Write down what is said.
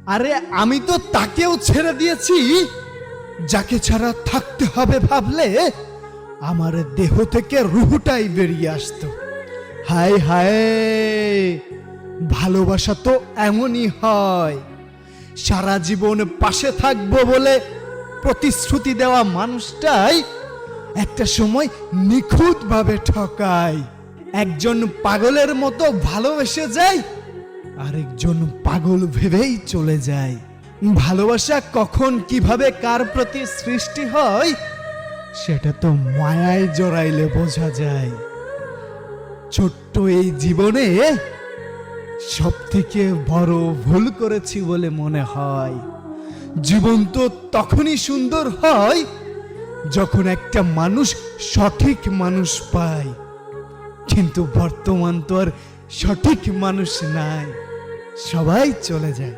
আরে আমি তো তাকেও ছেড়ে দিয়েছি যাকে ছাড়া থাকতে হবে ভাবলে আমার দেহ থেকে রুহটাই বেরিয়ে আসতো। হায় হায়, ভালোবাসা তো এমনই হয়। সারা জীবন পাশে থাকবো বলে প্রতিশ্রুতি দেওয়া মানুষটাই একটা সময় নিখুঁতভাবে ঠকায়। একজন পাগলের মতো ভালোবেসে যায়, আরেকজন পাগল ভেবেই চলে যায়। ভালোবাসা কখন কিভাবে কার প্রতি সৃষ্টি হয় সেটা তো মায়ায় জড়াইলে বোঝা যায়। ছোট্ট এই জীবনে সব থেকে বড় ভুল করেছি বলে মনে হয়। জীবন তো তখনই সুন্দর হয় যখন একটা মানুষ সঠিক মানুষ পায়, কিন্তু বর্তমান তো আর সঠিক মানুষ নাই, সবাই চলে যায়।